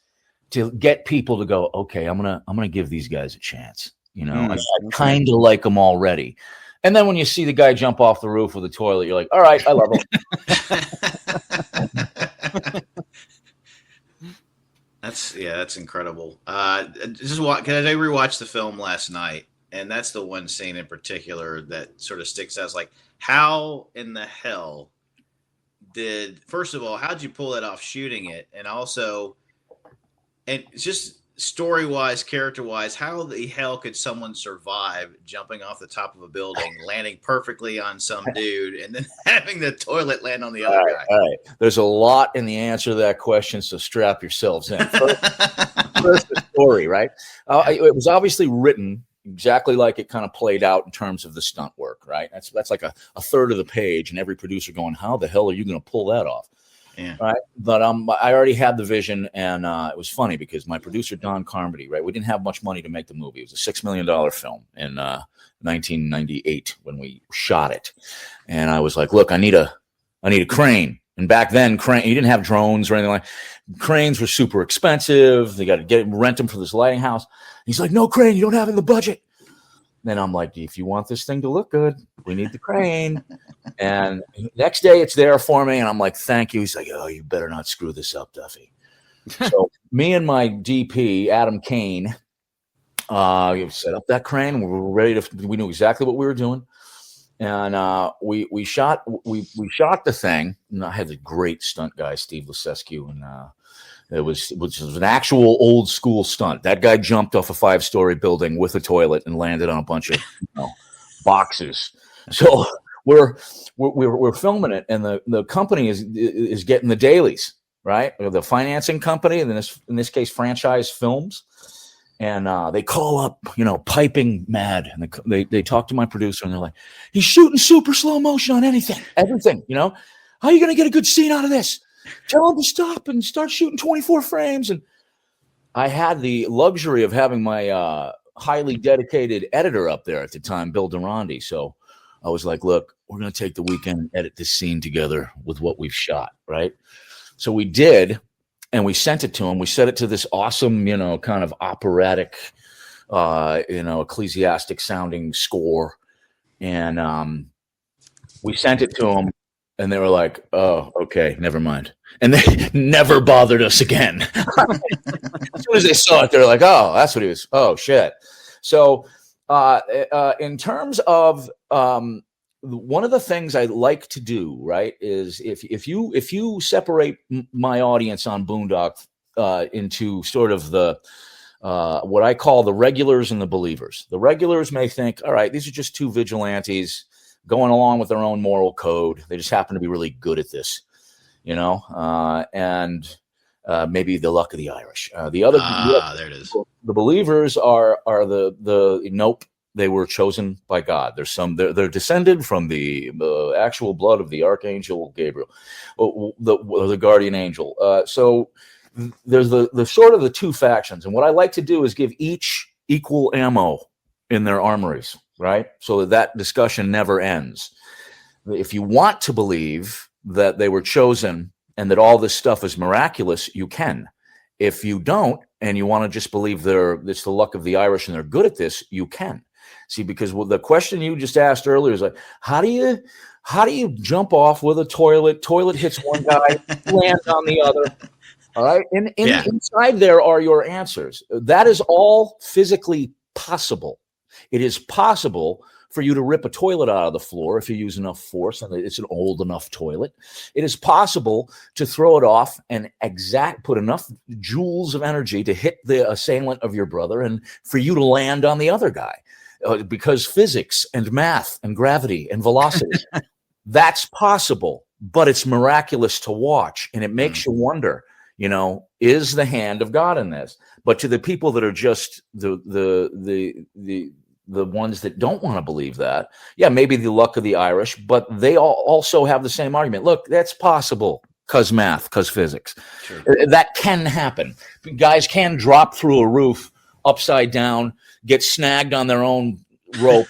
to get people to go, okay, I'm gonna give these guys a chance. I kind of like them already. And then when you see the guy jump off the roof with a toilet, you're like, all right, I love him. That's incredible. Because I rewatched the film last night, and that's the one scene in particular that sort of sticks out. It's like, how in the hell first of all, how'd you pull that off shooting it? And also, and it's just story-wise, character-wise, how the hell could someone survive jumping off the top of a building, landing perfectly on some dude, and then having the toilet land on the other guy? All right. There's a lot in the answer to that question, so strap yourselves in. First the story, right? It was obviously written exactly like it kind of played out in terms of the stunt work, right? That's like a third of the page, and every producer going, how the hell are you going to pull that off? Yeah. Right. But I already had the vision, and it was funny because my producer, Don Carmody, right, we didn't have much money to make the movie. It was a $6 million film in 1998 when we shot it. And I was like, look, I need a crane. And back then, you didn't have drones or anything like that. Cranes were super expensive. They got to rent them for this lighting house. He's like, no crane, you don't have it in the budget. Then I'm like, if you want this thing to look good, we need the crane. And next day it's there for me. And I'm like, thank you. He's like, oh, you better not screw this up, Duffy. So me and my DP, Adam Kane, set up that crane. We were ready we knew exactly what we were doing. And we shot the thing. And I had the great stunt guy, Steve Lasescu, and which was an actual old school stunt. That guy jumped off a 5-story building with a toilet and landed on a bunch of boxes. So we're filming it, and the company is getting the dailies, right? The financing company, in this case, Franchise Films. And they call up, piping mad, and they talk to my producer, and they're like, he's shooting super slow motion on everything. How are you going to get a good scene out of this? Tell him to stop and start shooting 24 frames. And I had the luxury of having my highly dedicated editor up there at the time, Bill Durandi. So I was like, look, we're going to take the weekend and edit this scene together with what we've shot, right? So we did. And we sent it to him. We set it to this awesome, kind of operatic, ecclesiastic sounding score. And we sent it to him, and they were like, oh, okay, never mind. And they never bothered us again. As soon as they saw it, they were like, oh, that's what he was. Oh, shit. So in terms of one of the things I like to do, right, is if you separate my audience on Boondock into sort of the what I call the regulars and the believers. The regulars may think, all right, these are just two vigilantes going along with their own moral code. They just happen to be really good at this, and maybe the luck of the Irish. There it is. The believers are the nope. They were chosen by God. They're descended from the actual blood of the archangel Gabriel, the guardian angel. So there's the sort of the two factions, and what I like to do is give each equal ammo in their armories, right? So that discussion never ends. If you want to believe that they were chosen and that all this stuff is miraculous, you can. If you don't, and you want to just believe it's the luck of the Irish and they're good at this, you can. See, because the question you just asked earlier is like, how do you jump off with a toilet? Toilet hits one guy, lands on the other. All right. Inside there are your answers. That is all physically possible. It is possible for you to rip a toilet out of the floor if you use enough force and it's an old enough toilet. It is possible to throw it off and put enough joules of energy to hit the assailant of your brother and for you to land on the other guy. Because physics and math and gravity and velocity, that's possible, but it's miraculous to watch. And it makes you wonder, is the hand of God in this? But to the people that are just the ones that don't want to believe that, maybe the luck of the Irish, but they also have the same argument. Look, that's possible because math, because physics. Sure. That can happen. Guys can drop through a roof upside down, get snagged on their own rope,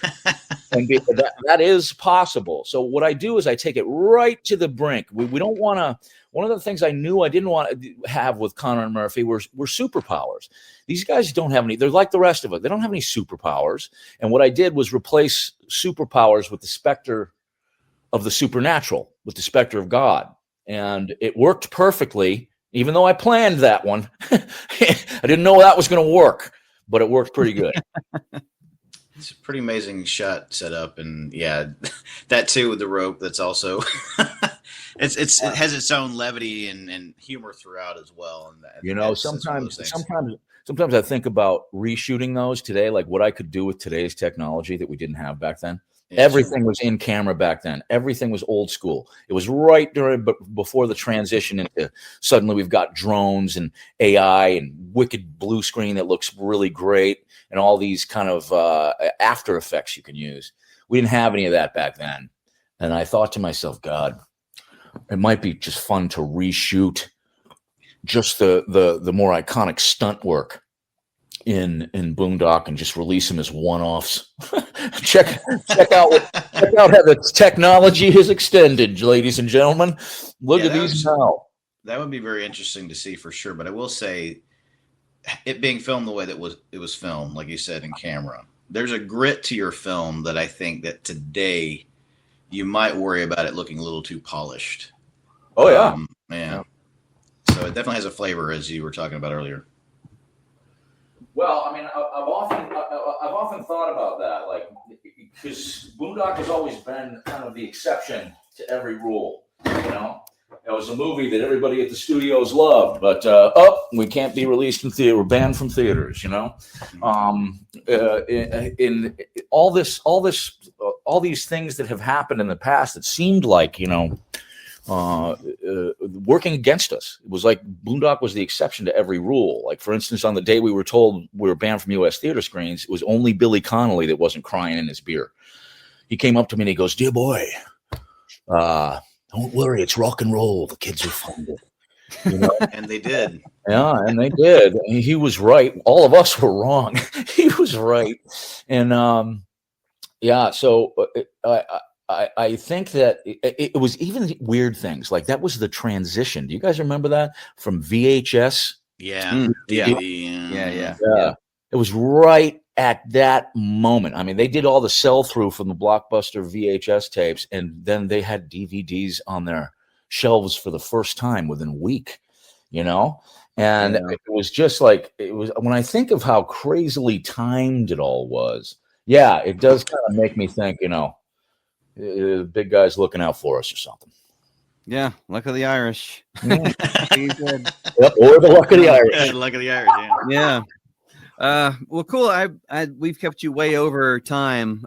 and that is possible. So what I do is I take it right to the brink. We don't want to. One of the things I knew I didn't want to have with Connor and Murphy were superpowers. These guys don't have any. They're like the rest of us. They don't have any superpowers. And what I did was replace superpowers with the specter of the supernatural, with the specter of God, and it worked perfectly. Even though I planned that one, I didn't know that was going to work. But it worked pretty good. It's a pretty amazing shot set up, and that too with the rope. That's also it has its own levity and humor throughout as well. And sometimes I think about reshooting those today, like what I could do with today's technology that we didn't have back then. Yeah, everything was in camera back then. Everything was old school. It was right before the transition into suddenly we've got drones and AI and wicked blue screen that looks really great and all these kind of after effects you can use. We didn't have any of that back then. And I thought to myself, God, it might be just fun to reshoot just the more iconic stunt work in Boondock and just release them as one-offs. check out how the technology has extended, ladies and gentlemen. Look at these now. That would be very interesting to see for sure. But I will say, it being filmed the way that it was filmed, like you said, in camera, there's a grit to your film that I think that today you might worry about it looking a little too polished. Oh yeah, yeah. So it definitely has a flavor, as you were talking about earlier. Well, I mean, I've often thought about that, like, because Boondock has always been kind of the exception to every rule. You know, it was a movie that everybody at the studios loved, but we can't be released in theater. We're banned from theaters. You know, in all these things that have happened in the past that seemed like, you know, working against us. It was like Boondock was the exception to every rule. Like, for instance, on the day we were told we were banned from U.S. theater screens, it was only Billy Connolly that wasn't crying in his beer. He came up to me and he goes, "Dear boy, don't worry, it's rock and roll. The kids are funded." You know? And they did. Yeah, and they did. And he was right. All of us were wrong. He was right. And yeah, so I think that it was even weird things like that was the transition. Do you guys remember that from VHS? Yeah. Yeah. It was right at that moment. I mean, they did all the sell through from the Blockbuster VHS tapes, and then they had DVDs on their shelves for the first time within a week, you know? And it was just like, it was when I think of how crazily timed it all was. Yeah, it does kind of make me think, you know, the big guy's looking out for us or something. Yeah, luck of the Irish. Yep, or the luck of the Irish. Luck of the Irish. Yeah. Well, cool. We've kept you way over time,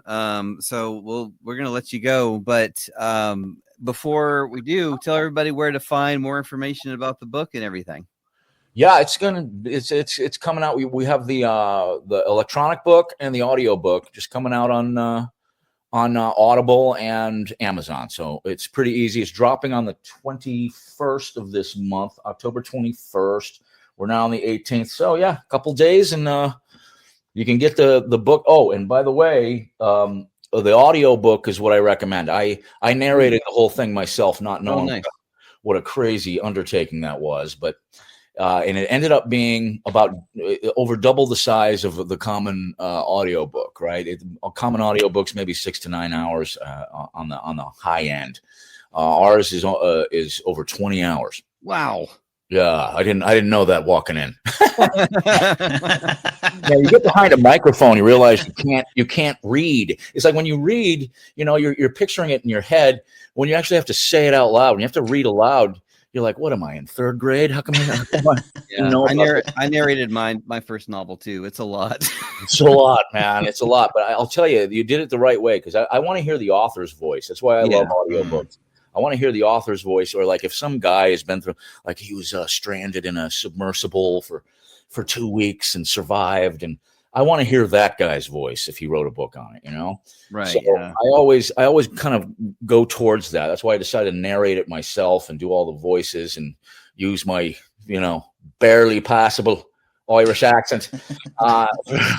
so we're gonna let you go. But before we do, tell everybody where to find more information about the book and everything. Yeah, it's coming out. We have the electronic book and the audio book just coming out on Audible and Amazon. So it's pretty easy. It's dropping on the 21st of this month, October 21st. We're now on the 18th. So yeah, a couple days and you can get the book. Oh, and by the way, the audio book is what I recommend. I narrated the whole thing myself, not knowing what a crazy undertaking that was, but and it ended up being about over double the size of the common audio book, right? Common audio books maybe 6 to 9 hours on the high end. Ours is over 20 hours. Wow. Yeah, I didn't know that walking in. Yeah, you get behind a microphone, you realize you can't read. It's like when you read, you know, you're picturing it in your head. When you actually have to say it out loud, when you have to read aloud, you're like, what am I in third grade? How come I narrated my first novel too. It's a lot. It's a lot, man. It's a lot. But I'll tell you, you did it the right way because I want to hear the author's voice. That's why I love audiobooks. I want to hear the author's voice, or like if some guy has been through, like he was stranded in a submersible for 2 weeks and survived, and I want to hear that guy's voice if he wrote a book on it, you know? Right. So yeah. I always kind of go towards that. That's why I decided to narrate it myself and do all the voices and use my, you know, barely passable Irish accent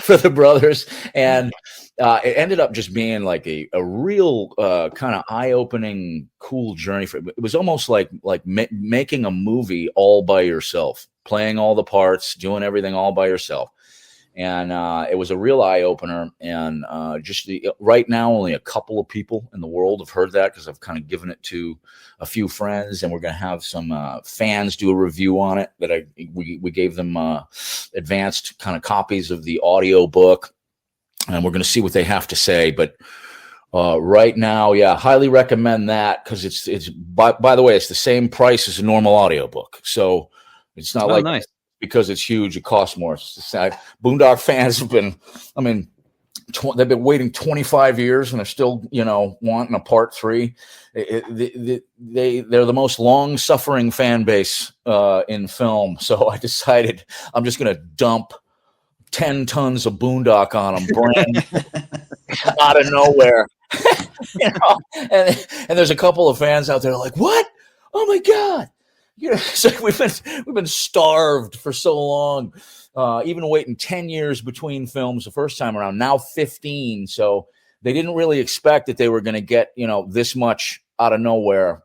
for the brothers. And it ended up just being like a real kind of eye-opening, cool journey. It was almost like making a movie all by yourself, playing all the parts, doing everything all by yourself. And it was a real eye-opener. And right now, only a couple of people in the world have heard that because I've kind of given it to a few friends. And we're going to have some fans do a review on it that we gave them advanced kind of copies of the audio book. And we're going to see what they have to say. But right now, yeah, highly recommend that because it's by the way, it's the same price as a normal audiobook. So it's not nice. because it's huge. It costs more. Boondock fans have been, I mean, they've been waiting 25 years and they're still, wanting a part 3. They're the most long-suffering fan base in film. So I decided I'm just going to dump 10 tons of Boondock on them, brand out of nowhere. And there's a couple of fans out there like, what? Oh my God. So we've been starved for so long, even waiting 10 years between films the first time around, now 15. So they didn't really expect that they were going to get, this much out of nowhere,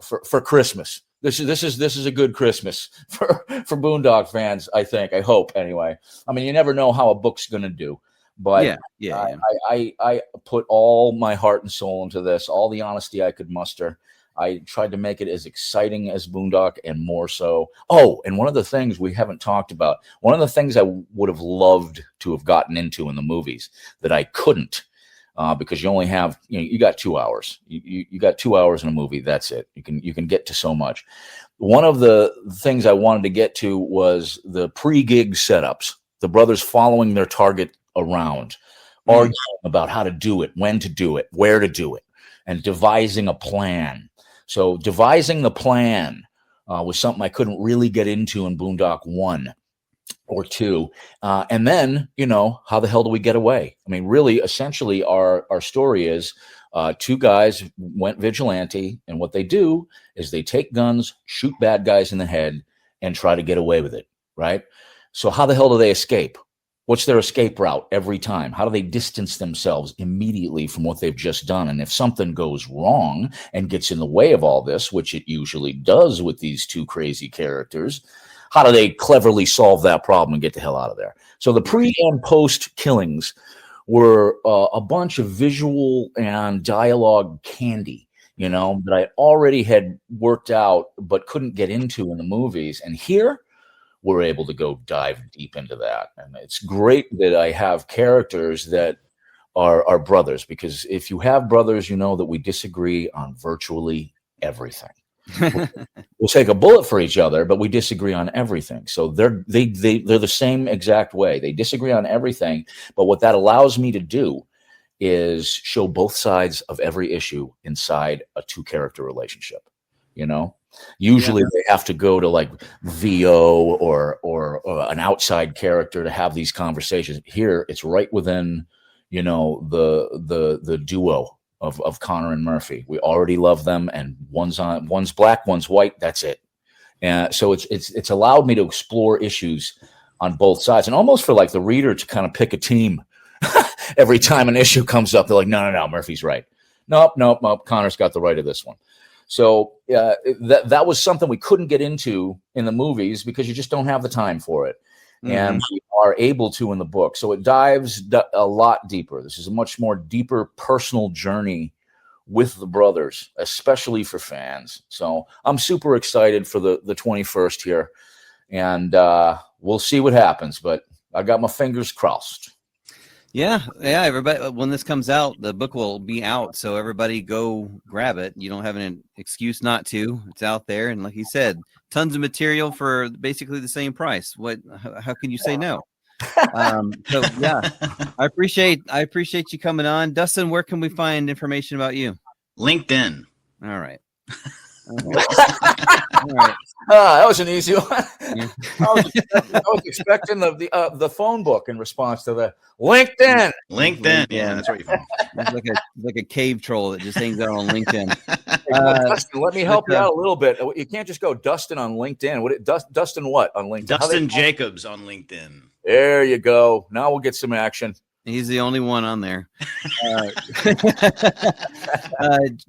for Christmas. This is a good Christmas for Boondock fans, I think. I hope, anyway. I mean, you never know how a book's going to do. But yeah. I put all my heart and soul into this, all the honesty I could muster. I tried to make it as exciting as Boondock and more so. Oh, and one of the things we haven't talked about, one of the things I would have loved to have gotten into in the movies that I couldn't, because you only have, you got 2 hours. You got 2 hours in a movie. That's it. You can get to so much. One of the things I wanted to get to was the pre-gig setups, the brothers following their target around, arguing about how to do it, when to do it, where to do it, and devising a plan. So devising the plan was something I couldn't really get into in Boondock 1 or 2. And then, how the hell do we get away? I mean, really, essentially, our story is 2 guys went vigilante, and what they do is they take guns, shoot bad guys in the head, and try to get away with it, right? So how the hell do they escape? What's their escape route every time? How do they distance themselves immediately from what they've just done? And if something goes wrong and gets in the way of all this, which it usually does with these 2 crazy characters, how do they cleverly solve that problem and get the hell out of there? So the pre and post killings were a bunch of visual and dialogue candy, that I already had worked out but couldn't get into in the movies. And here, we're able to go dive deep into that. And it's great that I have characters that are brothers, because if you have brothers, that we disagree on virtually everything. We'll take a bullet for each other, but we disagree on everything. So they're the same exact way. They disagree on everything, but what that allows me to do is show both sides of every issue inside a 2-character relationship, Usually they have to go to like VO or an outside character to have these conversations. Here, it's right within, the duo of Connor and Murphy. We already love them, and one's black, one's white. That's it. And so it's allowed me to explore issues on both sides, and almost for like the reader to kind of pick a team every time an issue comes up. They're like, no, Murphy's right. Nope. Connor's got the right of this one. So that was something we couldn't get into in the movies because you just don't have the time for it. And we are able to in the book. So it dives a lot deeper. This is a much more deeper personal journey with the brothers, especially for fans. So I'm super excited for the 21st here. And we'll see what happens. But I got my fingers crossed. Yeah, everybody, when this comes out, the book will be out, so everybody go grab it. You don't have an excuse not to. It's out there, and like you said, tons of material for basically the same price. How can you say no? So yeah, I appreciate you coming on. Dustin, where can we find information about you? LinkedIn. All right. That was an easy one. Yeah. I was expecting the phone book in response to the LinkedIn. Yeah, that's what you found. It's like a cave troll that just hangs out on LinkedIn. Dustin, let me help you out a little bit. You can't just go Dustin on LinkedIn. Dustin what on LinkedIn? Dustin Jacobs on LinkedIn. There you go. Now we'll get some action. He's the only one on there.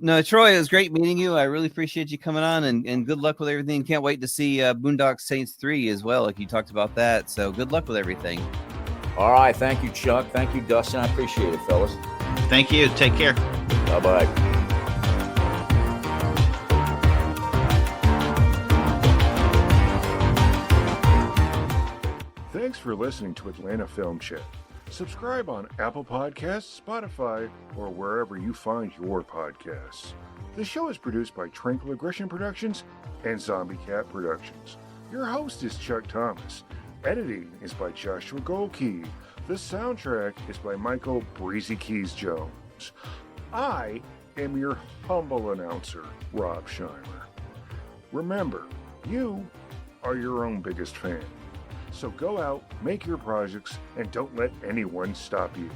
No, Troy, it was great meeting you. I really appreciate you coming on, and good luck with everything. Can't wait to see Boondock Saints 3 as well, like you talked about that. So good luck with everything. All right. Thank you, Chuck. Thank you, Dustin. I appreciate it, fellas. Thank you. Take care. Bye-bye. Thanks for listening to Atlanta Film Chat. Subscribe on Apple Podcasts, Spotify, or wherever you find your podcasts. The show is produced by Tranquil Aggression Productions and Zombie Cat Productions. Your host is Chuck Thomas. Editing is by Joshua Goldkey. The soundtrack is by Michael Breezy Keys Jones. I am your humble announcer, Rob Scheimer. Remember, you are your own biggest fan. So go out, make your projects, and don't let anyone stop you.